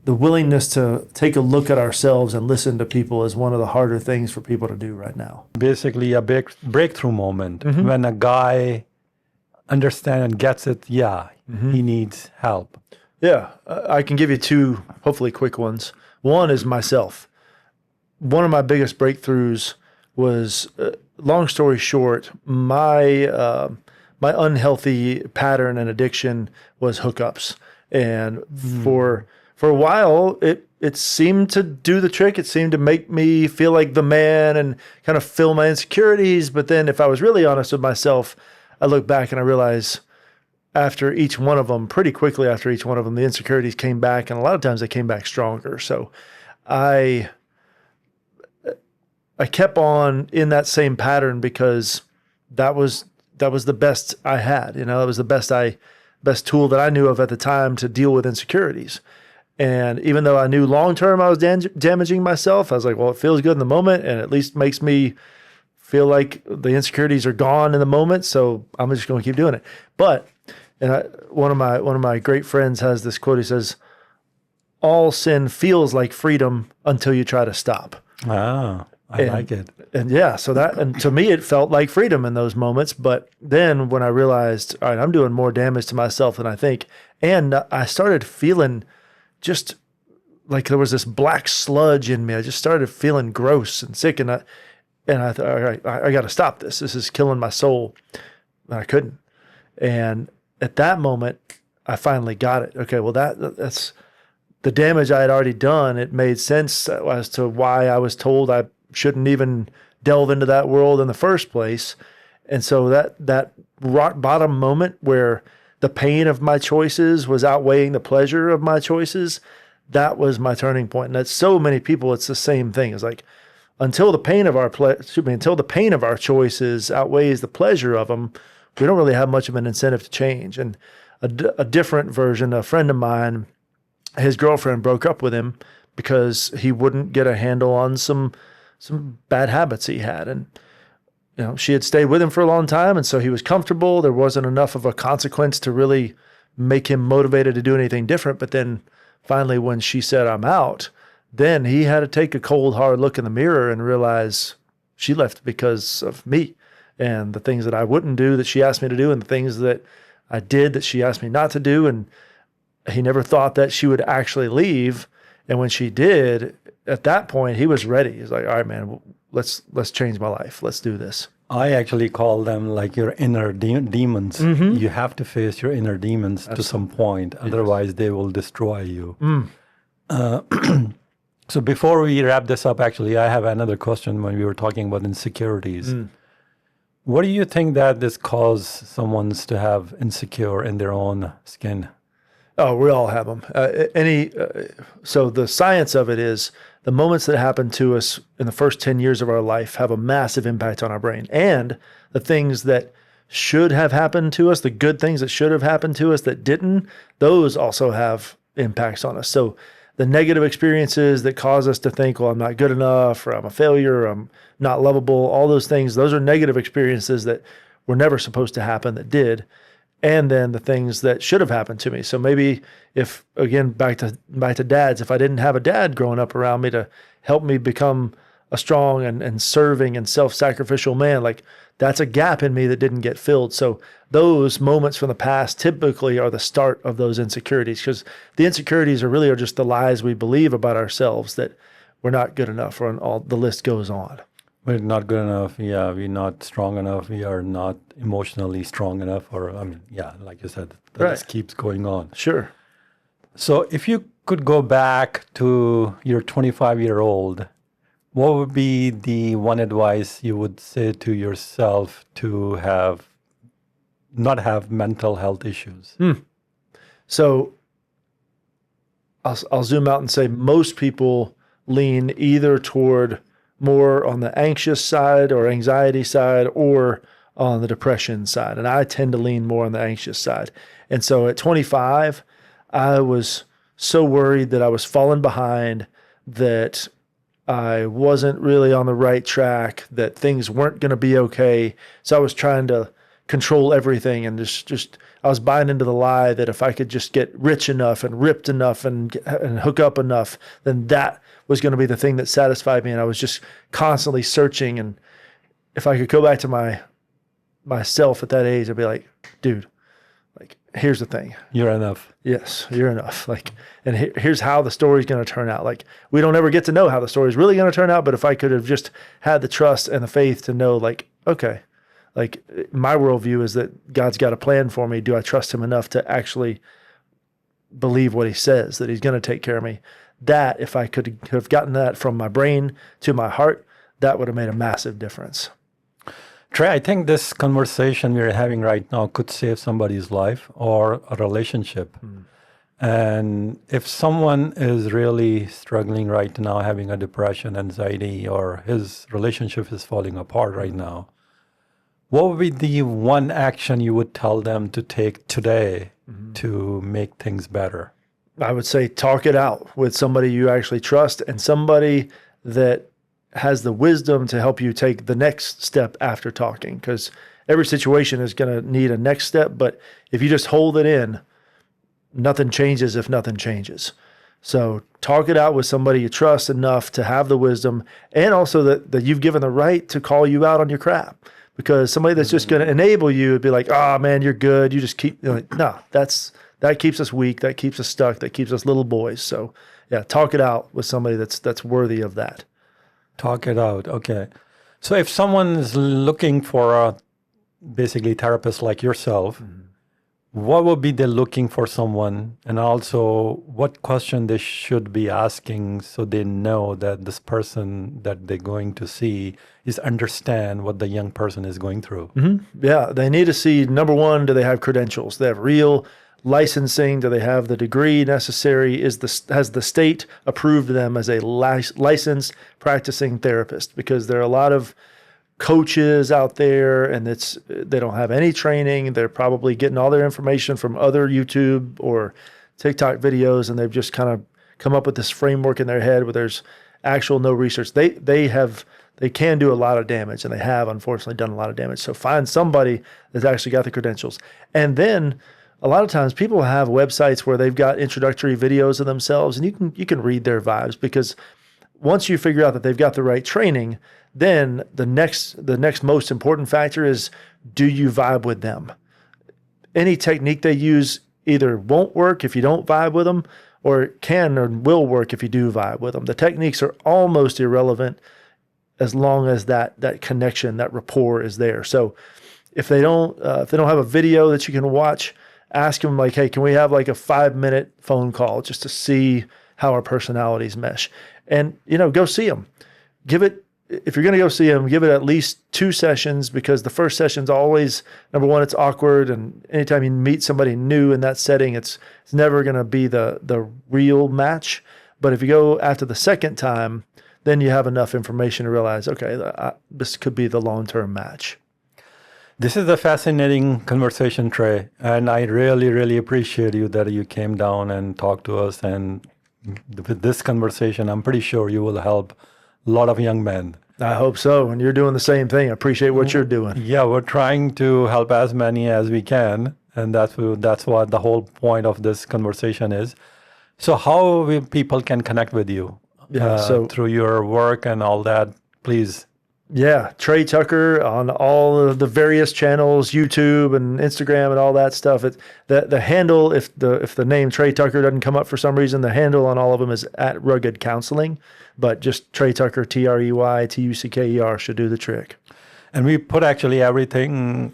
willingness to take a look at ourselves and listen to people is one of the harder things for people to do right now. Basically, a breakthrough moment when a guy understands and gets it. Yeah, he needs help. Yeah, I can give you two, hopefully quick ones. One is myself. One of my biggest breakthroughs was, long story short, my unhealthy pattern and addiction was hookups. And for a while, it seemed to do the trick. It seemed to make me feel like the man and kind of fill my insecurities. But then if I was really honest with myself, I look back and I realize after each one of them, pretty quickly after each one of them, the insecurities came back. And a lot of times they came back stronger. So I kept on in that same pattern because that was the best I had. You know, it was the best tool that I knew of at the time to deal with insecurities. And even though I knew long-term I was damaging myself, I was like, well, it feels good in the moment and at least makes me feel like the insecurities are gone in the moment. So I'm just going to keep doing it. But, one of my great friends has this quote. He says, all sin feels like freedom until you try to stop. Ah, I like it. And yeah, and to me, it felt like freedom in those moments. But then when I realized, all right, I'm doing more damage to myself than I think. And I started feeling just like there was this black sludge in me. I just started feeling gross and sick. And I thought, all right, I got to stop this. This is killing my soul. And I couldn't. And at that moment, I finally got it. Okay, well, that's the damage I had already done. It made sense as to why I was told I shouldn't even delve into that world in the first place. And so that rock bottom moment where the pain of my choices was outweighing the pleasure of my choices, that was my turning point. And that's so many people, it's the same thing. It's like until the pain of our choices outweighs the pleasure of them, we don't really have much of an incentive to change. And a different version, a friend of mine, his girlfriend broke up with him because he wouldn't get a handle on some bad habits he had. And she had stayed with him for a long time, and so he was comfortable. There wasn't enough of a consequence to really make him motivated to do anything different. But then finally, when she said, I'm out, then he had to take a cold, hard look in the mirror and realize she left because of me and the things that I wouldn't do that she asked me to do and the things that I did that she asked me not to do. And he never thought that she would actually leave. And when she did, at that point, he was ready. He's like, all right, man, let's change my life. Let's do this. I actually call them like your inner demons. Mm-hmm. You have to face your inner demons to some point. Otherwise, they will destroy you. So before we wrap this up, actually, I have another question when we were talking about insecurities. What do you think that this causes someone to have insecure in their own skin? Oh, we all have them. So the science of it is the moments that happen to us in the first 10 years of our life have a massive impact on our brain. And the things that should have happened to us, the good things that should have happened to us that didn't, those also have impacts on us. So the negative experiences that cause us to think, well, I'm not good enough, or I'm a failure, or I'm not lovable, all those things, those are negative experiences that were never supposed to happen that did. And then the things that should have happened to me. So maybe if, again, back to dads, if I didn't have a dad growing up around me to help me become a strong and serving and self-sacrificial man, like that's a gap in me that didn't get filled. So those moments from the past typically are the start of those insecurities, because the insecurities are just the lies we believe about ourselves that we're not good enough, or all the list goes on. We're not good enough. Yeah, we're not strong enough. We are not emotionally strong enough. Or, like you said, the list keeps going on. Sure. So if you could go back to your 25-year-old, what would be the one advice you would say to yourself to not have mental health issues? So I'll zoom out and say most people lean either toward more on the anxious side or anxiety side, or on the depression side. And I tend to lean more on the anxious side. And so at 25, I was so worried that I was falling behind, that I wasn't really on the right track, that things weren't going to be okay. So I was trying to control everything, and just I was buying into the lie that if I could just get rich enough and ripped enough and hook up enough, then that was going to be the thing that satisfied me. And I was just constantly searching. And if I could go back to myself at that age, I'd be like, dude, like, here's the thing. You're enough. Yes, you're enough. Like, and here's how the story's going to turn out. Like, we don't ever get to know how the story's really going to turn out, but if I could have just had the trust and the faith to know, like, okay, like, my worldview is that God's got a plan for me. Do I trust him enough to actually believe what he says, that he's going to take care of me? That, if I could have gotten that from my brain to my heart, that would have made a massive difference. Trey, I think this conversation we're having right now could save somebody's life or a relationship. And if someone is really struggling right now, having a depression, anxiety, or his relationship is falling apart right now, what would be the one action you would tell them to take today to make things better? I would say talk it out with somebody you actually trust, and somebody that has the wisdom to help you take the next step after talking, because every situation is going to need a next step. But if you just hold it in, nothing changes if nothing changes. So talk it out with somebody you trust enough to have the wisdom, and also that you've given the right to call you out on your crap. Because somebody that's just going to enable you would be like, oh man, you're good. You just keep, like, no, that keeps us weak. That keeps us stuck. That keeps us little boys. So yeah, talk it out with somebody that's worthy of that. Talk it out. Okay. So if someone is looking for a basically therapist like yourself, what would be they looking for someone? And also what question they should be asking so they know that this person that they're going to see is understand what the young person is going through? Yeah, they need to see, number one, do they have credentials? Do they have real licensing? Do they have the degree necessary? Has the state approved them as a licensed practicing therapist? Because there are a lot of coaches out there, and they don't have any training. They're probably getting all their information from other YouTube or TikTok videos, and they've just kind of come up with this framework in their head where there's actual no research. They can do a lot of damage, and they have unfortunately done a lot of damage. So find somebody that's actually got the credentials. And then a lot of times people have websites where they've got introductory videos of themselves, and you can read their vibes, because once you figure out that they've got the right training, then the next most important factor is, do you vibe with them? Any technique they use either won't work if you don't vibe with them, or it can or will work if you do vibe with them. The techniques are almost irrelevant as long as that connection, that rapport is there. So if they don't have a video that you can watch, ask them like, hey, can we have like a 5-minute phone call just to see how our personalities mesh? And, go see them. If you're going to go see them, give it at least 2 sessions, because the first session's always, number one, it's awkward. And anytime you meet somebody new in that setting, it's never going to be the real match. But if you go after the second time, then you have enough information to realize, okay, this could be the long-term match. This is a fascinating conversation, Trey. And I really, really appreciate you that you came down and talked to us. And with this conversation, I'm pretty sure you will help a lot of young men. I hope so. And you're doing the same thing. I appreciate what you're doing. Yeah, we're trying to help as many as we can. And that's what the whole point of this conversation is. So how people can connect with you? So through your work and all that, please. Yeah, Trey Tucker on all of the various channels, YouTube and Instagram and all that stuff. The handle, if the name Trey Tucker doesn't come up for some reason, the handle on all of them is @Rugged Counseling. But just Trey Tucker, TreyTucker should do the trick. And we put actually everything,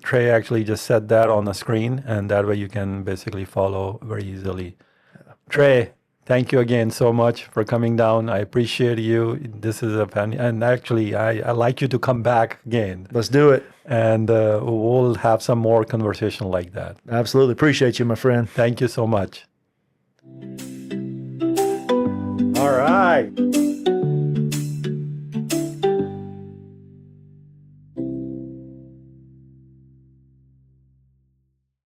Trey actually just said that on the screen, and that way you can basically follow very easily. Yeah. Trey, thank you again so much for coming down. I appreciate you. This is and actually I like you to come back again. Let's do it. And we'll have some more conversation like that. Absolutely. Appreciate you, my friend. Thank you so much. All right.